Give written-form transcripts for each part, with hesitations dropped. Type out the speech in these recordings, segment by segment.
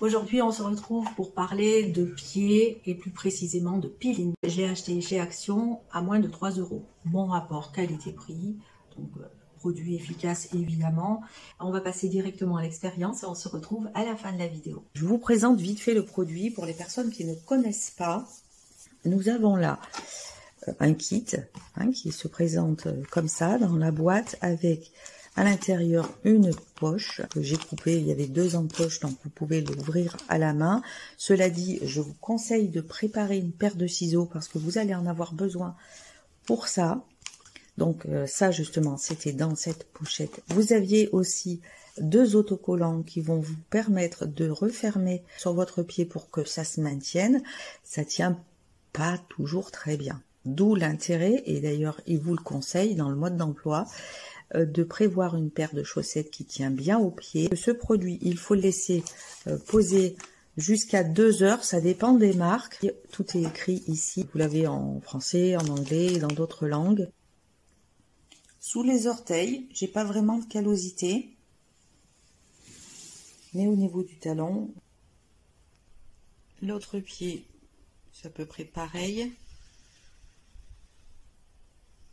Aujourd'hui, on se retrouve pour parler de pieds et plus précisément de peeling. Je l'ai acheté chez Action à moins de 3 €. Bon rapport qualité-prix, donc produit efficace évidemment. On va passer directement à l'expérience et on se retrouve à la fin de la vidéo. Je vous présente vite fait le produit pour les personnes qui ne connaissent pas. Nous avons là un kit qui se présente comme ça dans la boîte avec à l'intérieur une poche que j'ai coupée. Il y avait 2 encoches, donc vous pouvez l'ouvrir à la main. Cela dit, je vous conseille de préparer une paire de ciseaux parce que vous allez en avoir besoin pour ça. Donc ça justement, c'était dans cette pochette. Vous aviez aussi 2 autocollants qui vont vous permettre de refermer sur votre pied pour que ça se maintienne. Ça tient pas toujours très bien. D'où l'intérêt, et d'ailleurs il vous le conseille dans le mode d'emploi, de prévoir une paire de chaussettes qui tient bien au pied. Ce produit, il faut le laisser poser jusqu'à 2 heures, ça dépend des marques. Tout est écrit ici, vous l'avez en français, en anglais et dans d'autres langues. Sous les orteils, j'ai pas vraiment de callosité, mais au niveau du talon, l'autre pied, c'est à peu près pareil.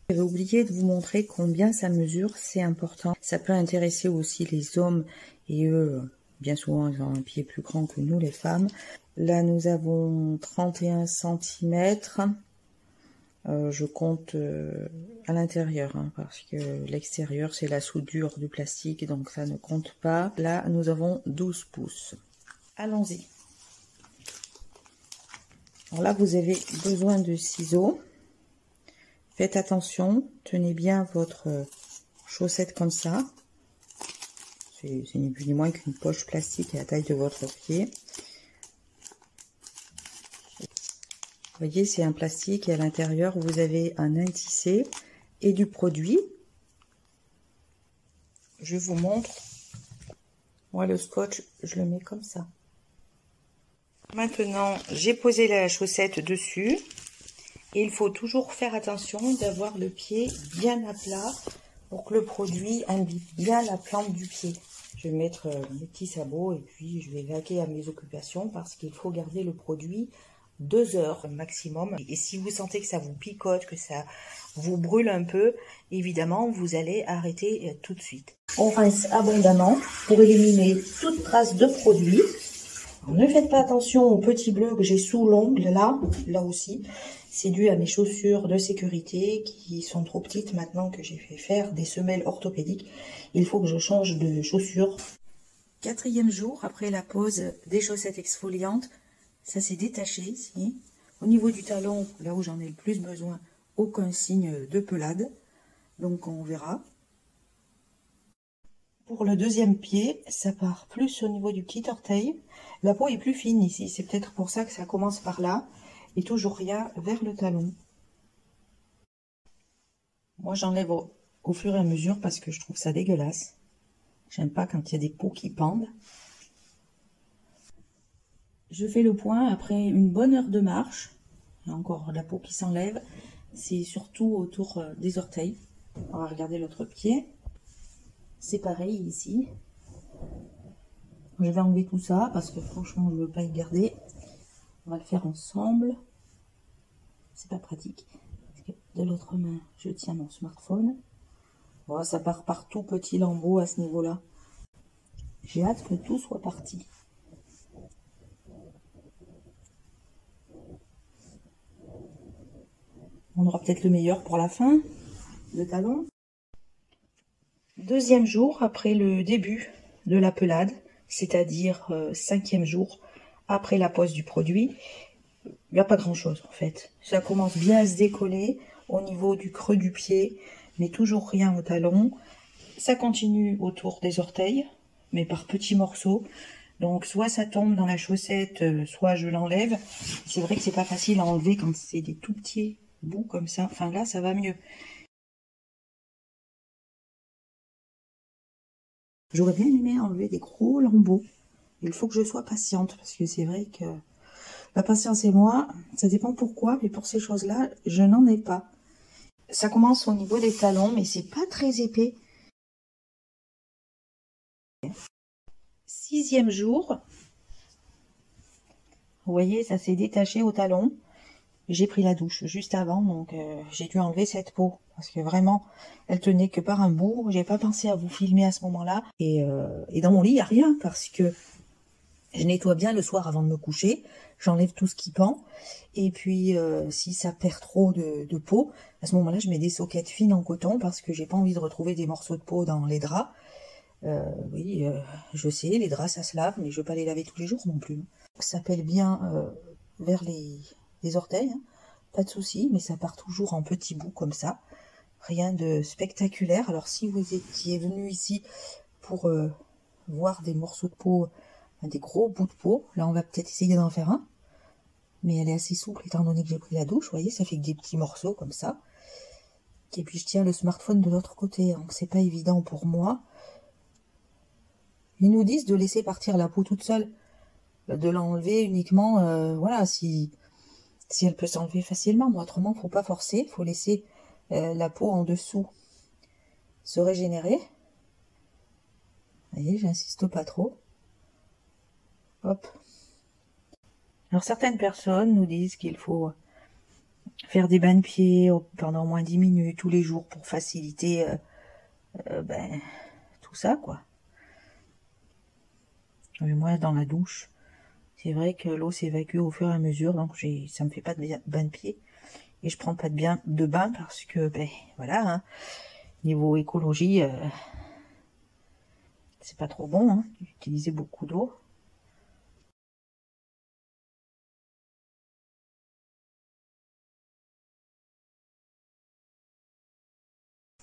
J'avais oublié de vous montrer combien ça mesure, c'est important. Ça peut intéresser aussi les hommes et eux, bien souvent, ils ont un pied plus grand que nous, les femmes. Là, nous avons 31 cm. Je compte à l'intérieur, parce que l'extérieur, c'est la soudure du plastique, donc ça ne compte pas. Là, nous avons 12 pouces. Allons-y. Alors là, vous avez besoin de ciseaux. Faites attention, tenez bien votre chaussette comme ça. C'est ni plus ni moins qu'une poche plastique à la taille de votre pied. Vous voyez, c'est un plastique et à l'intérieur, vous avez un nain tissé et du produit. Je vous montre. Moi, le scotch, je le mets comme ça. Maintenant, j'ai posé la chaussette dessus. Et il faut toujours faire attention d'avoir le pied bien à plat pour que le produit imbibe bien la plante du pied. Je vais mettre mes petits sabots et puis je vais vaquer à mes occupations parce qu'il faut garder le produit 2 heures maximum. Et si vous sentez que ça vous picote, que ça vous brûle un peu, évidemment, vous allez arrêter tout de suite. On rince abondamment pour éliminer toute trace de produit. Alors, ne faites pas attention aux petits bleus que j'ai sous l'ongle, là aussi. C'est dû à mes chaussures de sécurité qui sont trop petites maintenant que j'ai fait faire des semelles orthopédiques. Il faut que je change de chaussures. 4e jour après la pose des chaussettes exfoliantes, ça s'est détaché ici. Au niveau du talon, là où j'en ai le plus besoin, aucun signe de pelade. Donc on verra. Pour le 2e pied, ça part plus au niveau du petit orteil. La peau est plus fine ici, c'est peut-être pour ça que ça commence par là. Et toujours rien vers le talon. Moi, j'enlève au fur et à mesure parce que je trouve ça dégueulasse. J'aime pas quand il y a des peaux qui pendent. Je fais le point après une bonne heure de marche. Il y a encore la peau qui s'enlève. C'est surtout autour des orteils. On va regarder l'autre pied. C'est pareil ici. Je vais enlever tout ça parce que franchement, je ne veux pas y garder. On va le faire ensemble. C'est pas pratique. Parce que de l'autre main, je tiens mon smartphone. Voilà, ça part par tout petit lambeau à ce niveau-là. J'ai hâte que tout soit parti. On aura peut-être le meilleur pour la fin. Le talon. 2e jour après le début de la pelade, c'est-à-dire 5e jour après la pose du produit. Il n'y a pas grand chose en fait. Ça commence bien à se décoller au niveau du creux du pied, mais toujours rien au talon. Ça continue autour des orteils, mais par petits morceaux. Donc soit ça tombe dans la chaussette, soit je l'enlève. C'est vrai que c'est pas facile à enlever quand c'est des tout petits bouts comme ça. Enfin là, ça va mieux. J'aurais bien aimé enlever des gros lambeaux. Il faut que je sois patiente parce que c'est vrai que la patience et moi, ça dépend pourquoi, mais pour ces choses-là, je n'en ai pas. Ça commence au niveau des talons, mais c'est pas très épais. 6e jour, Vous voyez, ça s'est détaché au talon. J'ai pris la douche juste avant, donc j'ai dû enlever cette peau. Parce que vraiment, elle tenait que par un bout. J'ai pas pensé à vous filmer à ce moment-là. Et dans mon lit, il n'y a rien, parce que je nettoie bien le soir avant de me coucher. J'enlève tout ce qui pend. Et puis, si ça perd trop de peau, à ce moment-là, je mets des soquettes fines en coton, parce que j'ai pas envie de retrouver des morceaux de peau dans les draps. Oui, je sais, les draps, ça se lave, mais je veux pas les laver tous les jours non plus. Ça pèle bien vers les orteils, hein. Pas de souci, mais ça part toujours en petits bouts comme ça. Rien de spectaculaire. Alors si vous étiez venu ici pour voir des morceaux de peau, des gros bouts de peau, là on va peut-être essayer d'en faire un. Mais elle est assez souple étant donné que j'ai pris la douche. Vous voyez, ça fait que des petits morceaux comme ça. Et puis je tiens le smartphone de l'autre côté, donc c'est pas évident pour moi. Ils nous disent de laisser partir la peau toute seule, de l'enlever uniquement, voilà, si elle peut s'enlever facilement. Mais autrement, faut pas forcer, faut laisser la peau en dessous se régénérer. Vous voyez, j'insiste pas trop. Hop. Alors certaines personnes nous disent qu'il faut faire des bains de pieds pendant au moins 10 minutes tous les jours pour faciliter tout ça, quoi. Mais moi, dans la douche, c'est vrai que l'eau s'évacue au fur et à mesure, donc ça me fait pas de bain de pied. Et je prends pas de bain parce que, voilà, hein, niveau écologie, c'est pas trop bon, hein, d'utiliser beaucoup d'eau.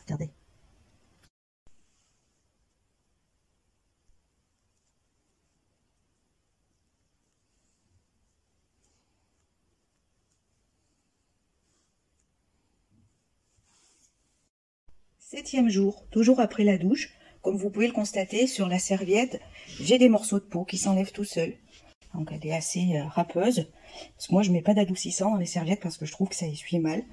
Regardez. Septième jour, toujours après la douche. Comme vous pouvez le constater, sur la serviette, j'ai des morceaux de peau qui s'enlèvent tout seuls. Donc elle est assez râpeuse. Parce que moi, je mets pas d'adoucissant dans les serviettes parce que je trouve que ça essuie mal.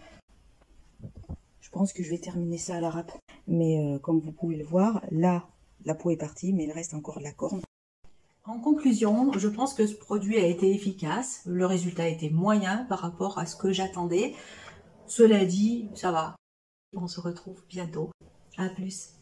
Je pense que je vais terminer ça à la râpe. Mais comme vous pouvez le voir, là, la peau est partie, mais il reste encore de la corne. En conclusion, je pense que ce produit a été efficace. Le résultat a été moyen par rapport à ce que j'attendais. Cela dit, ça va. On se retrouve bientôt. À plus.